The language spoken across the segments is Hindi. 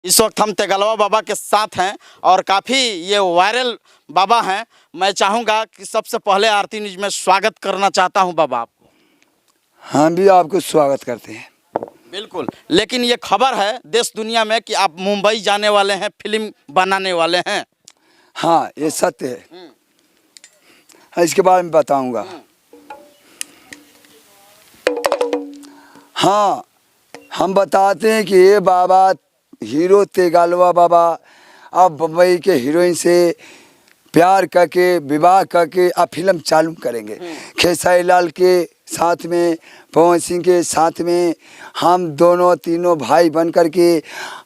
इस वक्त हम तेगलवा बाबा के साथ हैं और काफ़ी ये वायरल बाबा हैं। मैं चाहूँगा कि सबसे पहले आरती न्यूज में स्वागत करना चाहता हूँ बाबा आपको। हम भी आपको स्वागत करते हैं। बिल्कुल, लेकिन ये खबर है देश दुनिया में कि आप मुंबई जाने वाले हैं, फिल्म बनाने वाले हैं। हाँ, ये सत्य है। इसके बारे में बताऊंगा। हाँ, हम बताते हैं कि ये बाबा हीरो तेगलवा बाबा अब बम्बई के हीरोइन से प्यार करके विवाह करके अब फिल्म चालू करेंगे। खेसारी लाल के साथ में, पवन सिंह के साथ में हम दोनों तीनों भाई बन कर के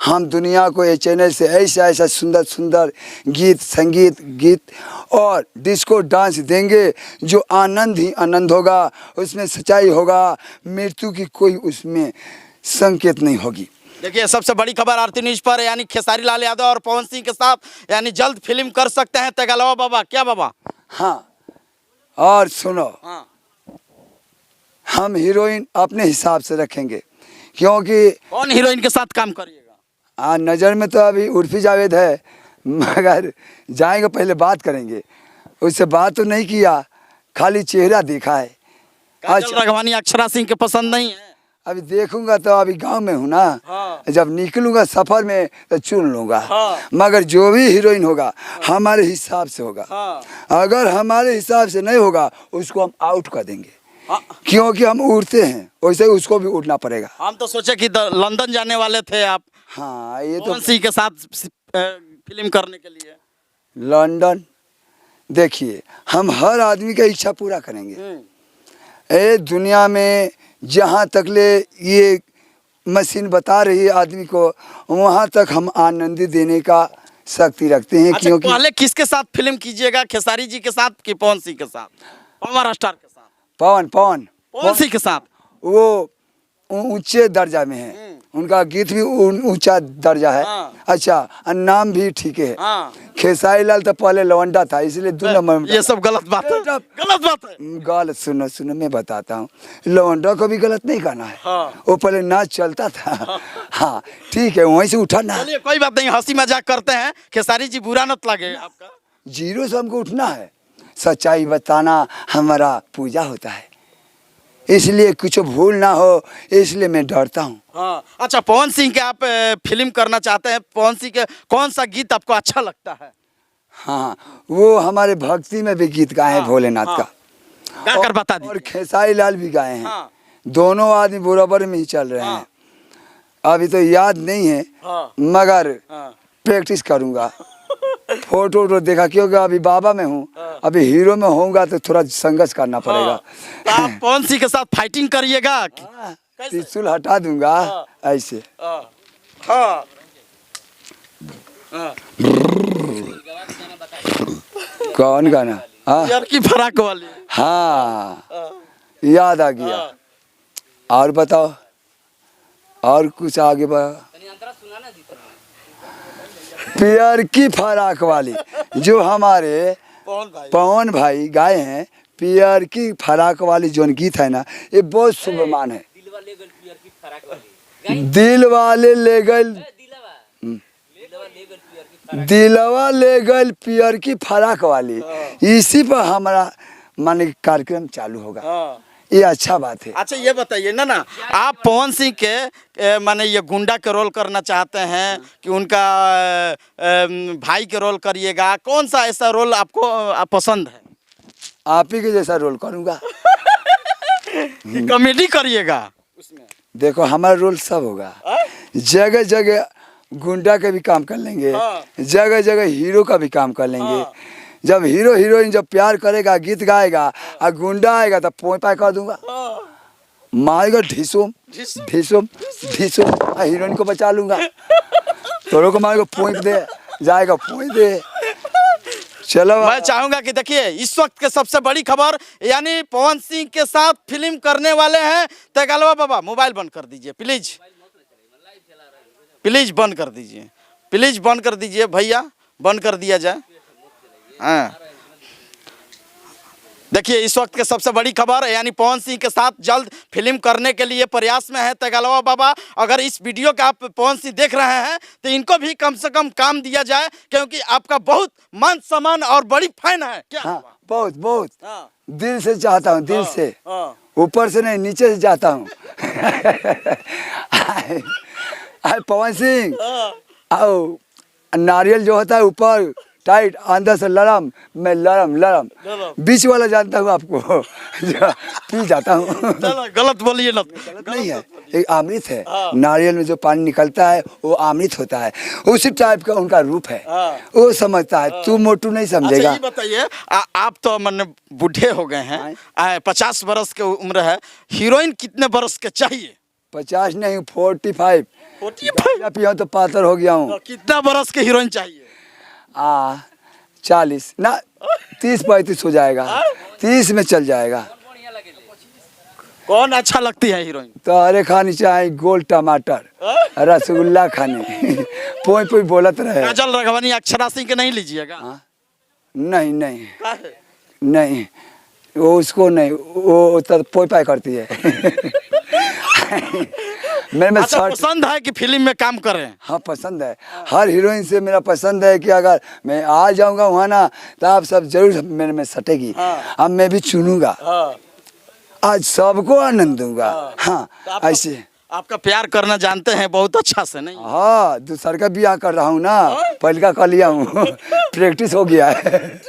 हम दुनिया को ये चैनल से ऐसा ऐसा सुंदर सुंदर गीत, संगीत, गीत और डिस्को डांस देंगे जो आनंद ही आनंद होगा। उसमें सच्चाई होगा, मृत्यु की कोई उसमें संकेत नहीं होगी। देखिए सबसे बड़ी खबर आरती न्यूज पर, यानी खेसारी लाल यादव और पवन सिंह के साथ यानी जल्द फिल्म कर सकते हैं तेगलवा बाबा। क्या बाबा? हाँ, और सुनो, हाँ। हम हीरोइन अपने हिसाब से रखेंगे क्योंकि कौन हीरोइन के साथ काम करिएगा? नज़र में तो अभी उर्फी जावेद है, मगर जाएंगे पहले बात करेंगे। उससे बात तो नहीं किया, खाली चेहरा देखा है। काजल राघवानी, अक्षरा सिंह के पसंद नहीं है? अभी देखूंगा तो अभी गांव में हूँ ना। हाँ। जब निकलूंगा सफर में तो चुन लूंगा। हाँ। मगर जो भी हीरोइन होगा हमारे हिसाब से होगा। हाँ। अगर हमारे हिसाब से नहीं होगा उसको हम आउट कर देंगे। हाँ। क्योंकि हम उड़ते हैं, वैसे उसको भी उड़ना पड़ेगा। हम तो सोचे कि लंदन जाने वाले थे आप। हाँ, ये तो पवन सिंह के साथ फिल्म करने के लिए लंदन। देखिए, हम हर आदमी का इच्छा पूरा करेंगे। ए दुनिया में जहाँ तक ले ये मशीन बता रही है आदमी को, वहाँ तक हम आनंद देने का शक्ति रखते हैं। अच्छा, क्योंकि पहले किसके साथ फिल्म कीजिएगा, खेसारी जी के साथ कि पवन सिंह के साथ? पावर स्टार के साथ? पवन सिंह के साथ। वो ऊंचे दर्जा में है, उनका गीत भी ऊंचा दर्जा है। हाँ। अच्छा, और नाम भी ठीक है। हाँ। खेसारी लाल तो पहले लवंडा था, इसलिए 2 नंबर में। ये सब गलत बात है, गलत बात है। गलत सुनो सुनो, मैं बताता हूँ। लवंडा को भी गलत नहीं कहना है। हाँ। वो पहले नाच चलता था। हाँ ठीक है, वहीं से उठा ना। चलिए कोई बात नहीं, हंसी मजाक करते हैं। खेसारी जी बुरा मत लगे आपका। जीरो से हमको उठना है, सच्चाई बताना हमारा पूजा होता है, इसलिए कुछ भूल ना हो, इसलिए मैं डरता हूँ। हाँ। अच्छा, पवन सिंह के आप फिल्म करना चाहते हैं, पवन सिंह के कौन सा गीत आपको अच्छा लगता है? हाँ, वो हमारे भक्ति में भी गीत गाए हैं भोलेनाथ हाँ। का। गाकर बता दीजिए। और खेसारी लाल भी गाए हैं। हाँ। दोनों आदमी बराबर में ही चल रहे हैं। अभी तो याद नहीं है, मगर प्रैक्टिस करूँगा। फोटो देखा, क्योंकि अभी बाबा में हूँ, अभी हीरो में होऊंगा तो थोड़ा संघर्ष करना पड़ेगा। तो आप पवन सिंह के साथ फाइटिंग करिएगा? त्रिशूल हटा दूंगा ऐसे। हाँ। कौन गाना? यार की फराक वाली। हाँ, याद आ गया। और बताओ, और कुछ आगे बढ़ा। प्यार की फराक वाली जो हमारे पवन भाई गाए हैं, प्यार की फराक वाली जो गीत है ना, ये बहुत शुभमान है। दिल वाले ले गए, दिलवा ले गए प्यार की फराक वाली, इसी पर हमारा माने कार्यक्रम चालू होगा। ये अच्छा बात है। अच्छा ये बताइए ना, आप पवन सिंह के माने ये गुंडा के रोल करना चाहते हैं कि उनका भाई के रोल करिएगा? कौन सा ऐसा रोल आपको पसंद है? आप ही के जैसा रोल करूँगा। कॉमेडी करिएगा उसमें? देखो, हमारा रोल सब होगा। जगह जगह गुंडा का भी काम कर लेंगे, जगह जगह हीरो का भी काम कर लेंगे। जब हीरो हीरोइन जब प्यार करेगा, गीत गाएगा, और गुंडा आएगा तो पोई पाई कर दूंगा, मारेगा ढिसुम ढिसुम ढिसुम, हीरोइन को बचा लूंगा। तोड़ो को मारेगा पोई दे जाएगा, पोई दे। चलो, मैं चाहूंगा कि देखिए इस वक्त के सबसे बड़ी खबर, यानी पवन सिंह के साथ फिल्म करने वाले हैं तेगलवा बाबा। मोबाइल बंद कर दीजिए प्लीज, प्लीज बंद कर दीजिए, प्लीज बंद कर दीजिए भैया, बंद कर दिया जाए। हाँ, देखिए इस वक्त के सबसे बड़ी खबर यानी पवन सिंह के साथ जल्द फिल्म करने के लिए प्रयास में है तेगलवा बाबा। अगर इस वीडियो का आप पवन सिंह देख रहे हैं तो इनको भी कम से कम काम दिया जाए, क्योंकि आपका बहुत मान सम्मान और बड़ी फैन है। क्या हाँ, बहुत बहुत हाँ। दिल से चाहता हूँ, दिल से, ऊपर से नहीं नीचे से चाहता हूँ। पवन सिंह आओ, नारियल जो होता है ऊपर टाइट, अंदर से लरम, मैं लरम लरम, बीच वाला जानता हूँ आपको, पी जाता हूँ। गलत बोलिए ना, गलत नहीं है, एक अमृत है। नारियल में जो पानी निकलता है वो अमृत होता है, उसी टाइप का उनका रूप है, वो समझता है, तू मोटू नहीं समझेगा। अच्छा ये बताइए, आप तो मैंने बूढ़े हो गए हैं, 50 बरस के उम्र है, हीरोइन कितने बरस के चाहिए? 50 नहीं, 45 पिया तो पातर हो गया हूँ। कितना बरस के हीरोइन चाहिए? 40 ना 30-35 हो जाएगा, 30 में चल जाएगा। कौन अच्छा लगती है हीरोइन? तो अरे खानी चाहिए गोल टमाटर, रसगुल्ला खाने, पोई पोई बोलत रहे। काजल राघवानी, अक्षरा सिंह के नहीं लीजिएगा? नहीं नहीं नहीं, वो उसको नहीं, वो तो पोई पाई करती है। मेरे अच्छा, पसंद है कि फिल्म में काम करें? हाँ पसंद है, हर हीरोइन से मेरा पसंद है कि अगर मैं आ जाऊंगा वहाँ ना तो आप सब जरूर मेरे में सटेगी। अब मैं भी चुनूंगा, आज सबको आनंद दूंगा। हाँ तो ऐसे आपका प्यार करना जानते हैं बहुत अच्छा से, नहीं? हाँ, दूसर का ब्याह कर रहा हूँ ना, पहले का कर लिया हूँ, प्रैक्टिस हो गया है,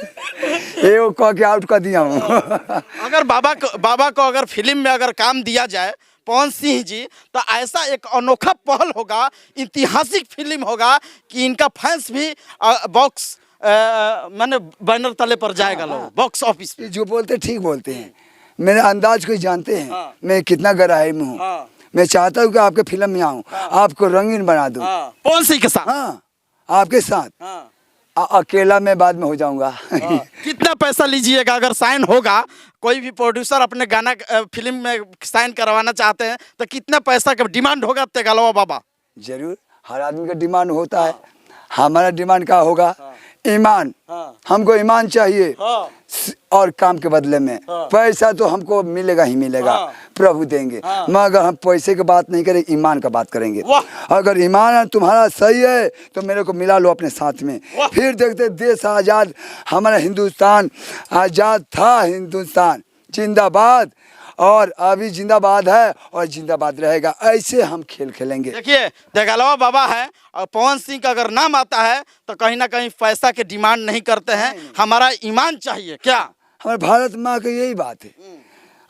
ये वो कह के आउट कर दिया हूँ। अगर बाबा को अगर फिल्म में अगर काम दिया जाए पवन सिंह जी, तो ऐसा एक अनोखा पहल होगा, ऐतिहासिक फिल्म होगा कि इनका फैंस भी बॉक्स मैंने बैनर तले पर जाएगा, लोग बॉक्स ऑफिस पे। जो बोलते ठीक बोलते हैं, मेरे अंदाज को जानते हैं। मैं कितना गहराई में हूँ। मैं चाहता हूँ कि आपके फिल्म में आऊँ, आपको रंगीन बना दूँ। पवन सिंह के साथ? हाँ, आपके साथ। अकेला मैं बाद में हो जाऊंगा। कितना पैसा लीजिएगा अगर साइन होगा? कोई भी प्रोड्यूसर अपने गाना फिल्म में साइन करवाना चाहते हैं तो कितना पैसा का डिमांड होगा तेगलवा बाबा? जरूर, हर आदमी का डिमांड होता है। हमारा डिमांड क्या होगा? ईमान। हमको ईमान चाहिए, और काम के बदले में पैसा तो हमको मिलेगा ही मिलेगा, प्रभु देंगे। मगर हम पैसे की बात नहीं करें, ईमान का बात करेंगे। अगर ईमान तुम्हारा सही है तो मेरे को मिला लो अपने साथ में, फिर देखते देश आज़ाद। हमारा हिंदुस्तान आज़ाद था, हिंदुस्तान जिंदाबाद, और अभी जिंदाबाद है और जिंदाबाद रहेगा। ऐसे हम खेल खेलेंगे। देखिए तेगलवा बाबा है और पवन सिंह का अगर नाम आता है तो कहीं ना कहीं पैसा के डिमांड नहीं करते हैं, हमारा ईमान चाहिए। क्या हमारे भारत माँ की यही बात है।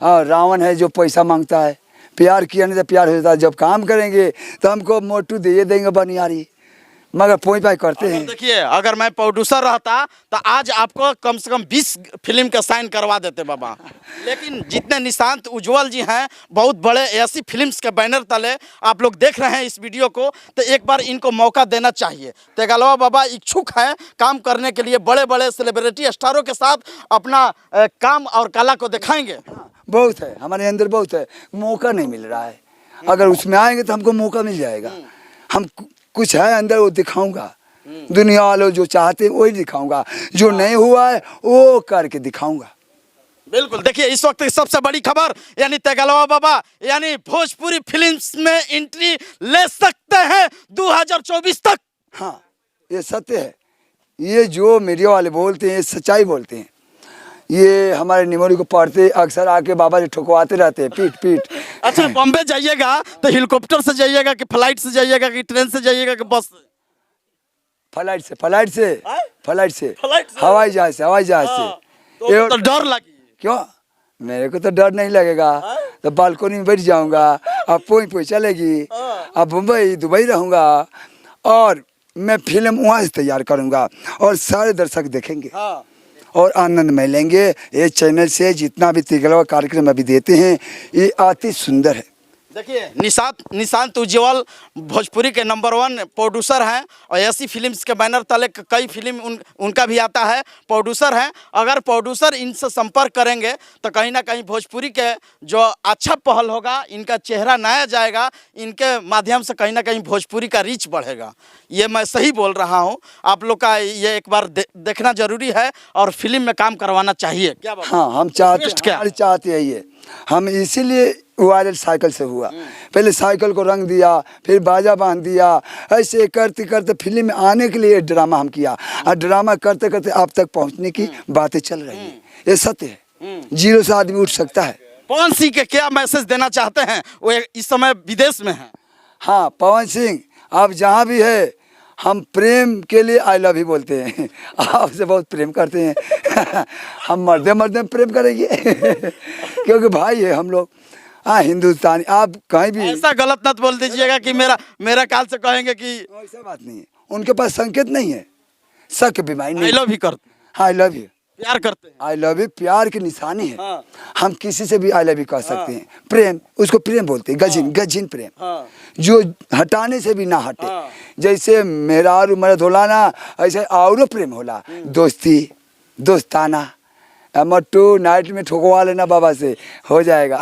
और रावण है जो पैसा मांगता है, प्यार किया नहीं तो प्यार हो जाता है। जब काम करेंगे तो हमको मोटू दे देंगे बनियारी, मगर पोई पाई करते हैं। देखिए अगर मैं प्रोड्यूसर रहता तो आज आपको कम से कम 20 फिल्म का साइन करवा देते बाबा। लेकिन जितने निशांत उज्जवल जी हैं, बहुत बड़े ऐसी फिल्म्स के बैनर तले आप लोग देख रहे हैं इस वीडियो को, तो एक बार इनको मौका देना चाहिए। तेगलवा बाबा इच्छुक हैं काम करने के लिए, बड़े बड़े सेलिब्रिटी स्टारों के साथ अपना काम और कला को दिखाएंगे। बहुत है हमारे अंदर, बहुत है, मौका नहीं मिल रहा है। अगर उसमें आएंगे तो हमको मौका मिल जाएगा। हम कुछ है अंदर वो दिखाऊंगा, दुनिया वालों जो चाहते हैं वही दिखाऊंगा, जो नहीं हुआ है वो करके दिखाऊंगा। बिल्कुल, देखिए इस वक्त सबसे बड़ी खबर यानी तेगलवा बाबा यानी भोजपुरी फिल्म्स में एंट्री ले सकते हैं 2024 तक। हाँ ये सत्य है, ये जो मीडिया वाले बोलते हैं सच्चाई बोलते हैं। ये हमारे निमोरी को पढ़ते अक्सर आके बाबा जी ठुकवाते रहते हैं पीठ पीठ। अच्छा, बॉम्बे जाइएगा तो हेलीकॉप्टर से जाइएगा कि फ्लाइट से जाइएगा कि ट्रेन से जाइएगा कि बस से? फ्लाइट से, फ्लाइट से, फ्लाइट से, फ्लाइट से, हवाई जहाज से, हवाई जहाज से। तो डर लगी? क्यों? मेरे को तो डर नहीं लगेगा। तो बालकोनी में बैठ जाऊंगा, अब पोई पोई चलेगी, अब मुंबई दुबई रहूंगा, और मैं फिल्म वहाँ से तैयार करूंगा और सारे दर्शक देखेंगे और आनंद में लेंगे। ये चैनल से जितना भी तेगलवा कार्यक्रम अभी देते हैं ये अति सुंदर है। देखिए निशांत उज्ज्वल भोजपुरी के नंबर 1 प्रोड्यूसर हैं और ऐसी फिल्म्स के बैनर तले कई फिल्म उनका भी आता है, प्रोड्यूसर हैं। अगर प्रोड्यूसर इनसे संपर्क करेंगे तो कहीं ना कहीं भोजपुरी के जो अच्छा पहल होगा, इनका चेहरा नया जाएगा, इनके माध्यम से कहीं ना कहीं भोजपुरी का रीच बढ़ेगा। ये मैं सही बोल रहा हूँ? आप लोग का ये एक बार देखना जरूरी है और फिल्म में काम करवाना चाहिए। क्या बात? हाँ, हम चाहते क्या? हमारी चाहते हैं ये, हम इसीलिए वायरल साइकिल से हुआ। पहले साइकिल को रंग दिया, फिर बाजा बांध दिया, ऐसे करते करते फिल्म में आने के लिए ड्रामा हम किया, और ड्रामा करते करते अब तक पहुंचने की बातें चल रही हैं। ये सत्य है, 0 से आदमी उठ सकता है। पवन सिंह के क्या मैसेज देना चाहते हैं? वो इस समय विदेश में हैं। हाँ, पवन सिंह आप जहाँ भी है, हम प्रेम के लिए आई लव यू बोलते हैं, आपसे बहुत प्रेम करते हैं। हम मर्दे मर्दे में प्रेम करेंगे क्योंकि भाई है हम लोग। हाँ, हिंदुस्तानी आप कहीं भी ऐसा गलत मत बोल दीजिएगा कि मेरा काल से कहेंगे कि ऐसा बात नहीं है, उनके पास संकेत नहीं है, शक बीमारी आई नहीं। लव यू करते हैं, हाँ, आई लव यू, प्यार करते हैं। आई लव यू प्यार की निशानी है। हाँ। हम किसी से भी आई लव यू कह सकते हैं। प्रेम, उसको प्रेम बोलते हैं, गजिन प्रेम, हाँ। जो हटाने से भी ना हटे। हाँ। जैसे मेहरारू मर्द होला ना, ऐसे औरो प्रेम होला। दोस्ती, दोस्ताना, मट्टू नाइट में ठोकवा लेना बाबा से, हो जाएगा।